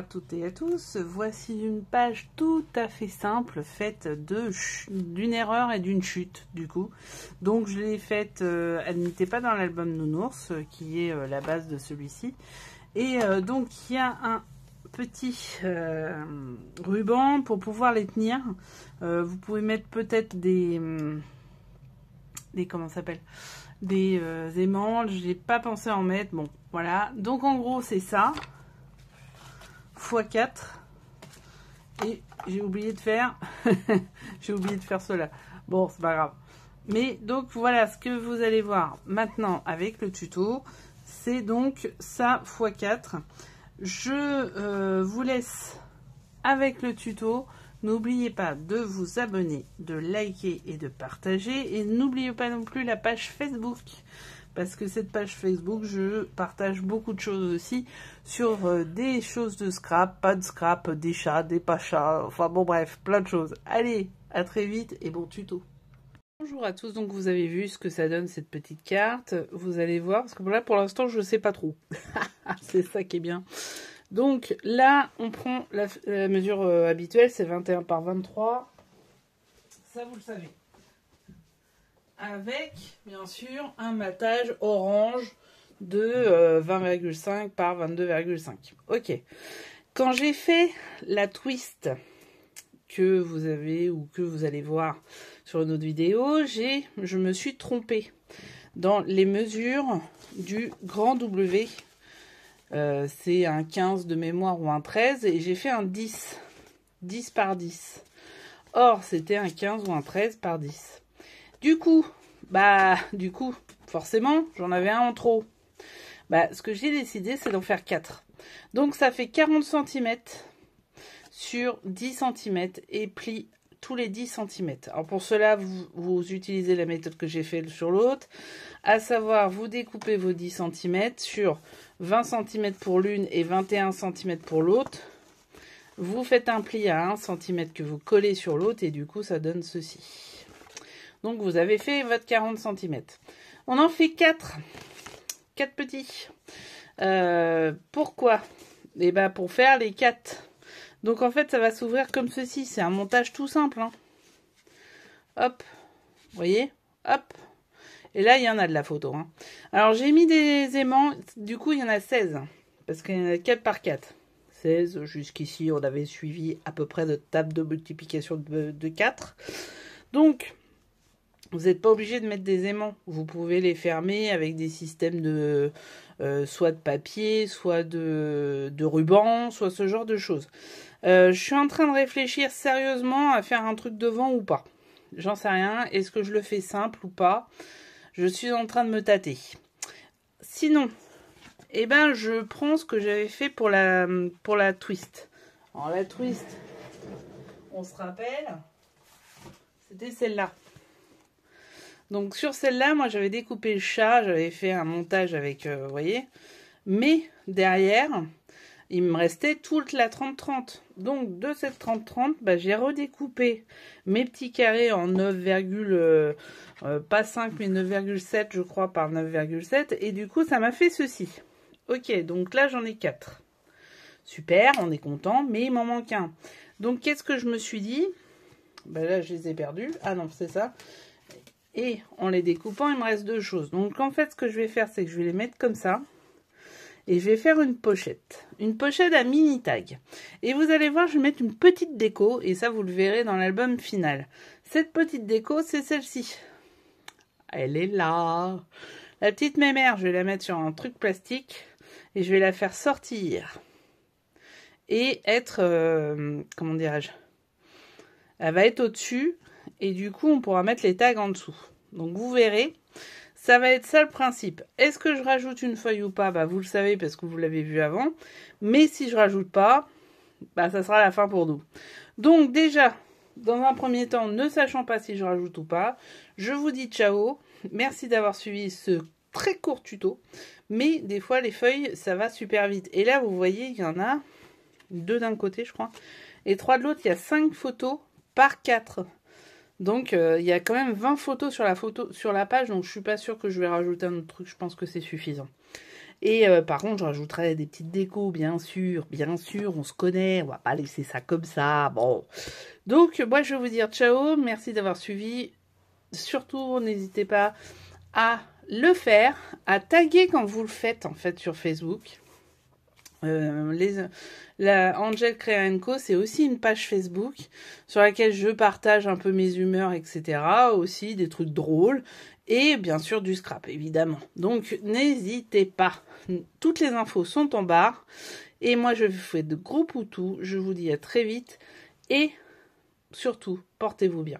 toutes et à tous. Voici une page tout à fait simple, faite d'une erreur et d'une chute, du coup. Donc je l'ai faite, elle n'était pas dans l'album Nounours, qui est la base de celui-ci. Et donc il y a un petit ruban pour pouvoir les tenir. Vous pouvez mettre peut-être des comment ça s'appelle, des aimants. J'ai pas pensé à en mettre. Bon, voilà. Donc en gros c'est ça. x4 et j'ai oublié de faire cela. Bon, c'est pas grave. Mais donc voilà ce que vous allez voir maintenant avec le tuto. C'est donc ça x4. Je vous laisse avec le tuto. N'oubliez pas de vous abonner, de liker et de partager. Et n'oubliez pas non plus la page Facebook. Parce que cette page Facebook, je partage beaucoup de choses aussi sur des choses de scrap, pas de scrap, des chats, des pas chats, enfin bon bref, plein de choses. Allez, à très vite et bon tuto. Bonjour à tous, donc vous avez vu ce que ça donne cette petite carte. Vous allez voir, parce que là pour l'instant je ne sais pas trop. C'est ça qui est bien. Donc là, on prend la mesure habituelle, c'est 21 par 23. Ça vous le savez. Avec, bien sûr, un matage orange de 20,5 par 22,5. Ok. Quand j'ai fait la twist que vous avez ou que vous allez voir sur une autre vidéo, je me suis trompée dans les mesures du grand W. C'est un 15 de mémoire ou un 13 et j'ai fait un 10. 10 par 10. Or, c'était un 15 ou un 13 par 10. Du coup, forcément, j'en avais un en trop. Ce que j'ai décidé, c'est d'en faire 4. Donc, ça fait 40 cm sur 10 cm et plie tous les 10 cm. Alors, pour cela, vous utilisez la méthode que j'ai faite sur l'autre, à savoir, vous découpez vos 10 cm sur 20 cm pour l'une et 21 cm pour l'autre. Vous faites un pli à 1 cm que vous collez sur l'autre et du coup, ça donne ceci. Donc, vous avez fait votre 40 cm. On en fait 4. 4 petits. Pourquoi? Eh bien, pour faire les 4. Donc, en fait, ça va s'ouvrir comme ceci. C'est un montage tout simple. Hein. Hop. Vous voyez? Hop. Et là, il y en a de la photo. Hein. Alors, j'ai mis des aimants. Du coup, il y en a 16. Parce qu'il y en a 4 par 4. 16. Jusqu'ici, on avait suivi à peu près notre table de multiplication de 4. Donc, vous n'êtes pas obligé de mettre des aimants. Vous pouvez les fermer avec des systèmes de soit de papier, soit de ruban, soit ce genre de choses. Je suis en train de réfléchir sérieusement à faire un truc devant ou pas. J'en sais rien. Est-ce que je le fais simple ou pas? Je suis en train de me tâter. Sinon, eh ben, je prends ce que j'avais fait pour la twist. Alors la twist, on se rappelle, c'était celle-là. Donc sur celle-là, moi j'avais découpé le chat, j'avais fait un montage avec, vous voyez. Mais derrière, il me restait toute la 30-30. Donc de cette 30-30, j'ai redécoupé mes petits carrés en 9, pas 5 mais 9,7 je crois par 9,7. Et du coup ça m'a fait ceci. Ok, donc là j'en ai 4. Super, on est content, mais il m'en manque un. Donc qu'est-ce que je me suis dit? Là je les ai perdus. Ah non, c'est ça. Et en les découpant, il me reste 2 choses. Donc en fait, ce que je vais faire, c'est que je vais les mettre comme ça. Et je vais faire une pochette. Une pochette à mini tag. Et vous allez voir, je vais mettre une petite déco. Et ça, vous le verrez dans l'album final. Cette petite déco, c'est celle-ci. Elle est là. La petite mémère, je vais la mettre sur un truc plastique. Et je vais la faire sortir. Et être... comment dirais-je? Elle va être au-dessus. Et du coup, on pourra mettre les tags en dessous. Donc, vous verrez, ça va être ça le principe. Est-ce que je rajoute une feuille ou pas? Vous le savez parce que vous l'avez vu avant. Mais si je rajoute pas, ça sera la fin pour nous. Donc, déjà, dans un premier temps, ne sachant pas si je rajoute ou pas, je vous dis ciao. Merci d'avoir suivi ce très court tuto. Mais des fois, les feuilles, ça va super vite. Et là, vous voyez, il y en a 2 d'un côté, je crois. Et 3 de l'autre, il y a 5 photos par 4. Donc, il y a quand même 20 photos sur la page, donc je suis pas sûre que je vais rajouter un autre truc, je pense que c'est suffisant. Et par contre, je rajouterai des petites décos, bien sûr, on se connaît, on va pas laisser ça comme ça, bon. Donc, moi, je vais vous dire ciao, merci d'avoir suivi. Surtout, n'hésitez pas à le faire, à taguer quand vous le faites, en fait, sur Facebook. La Angel Crea & Co, c'est aussi une page Facebook sur laquelle je partage un peu mes humeurs, etc. Aussi des trucs drôles et bien sûr du scrap, évidemment. Donc n'hésitez pas. Toutes les infos sont en barre. Et moi, je vous fais de gros poutous. Je vous dis à très vite. Et surtout, portez-vous bien.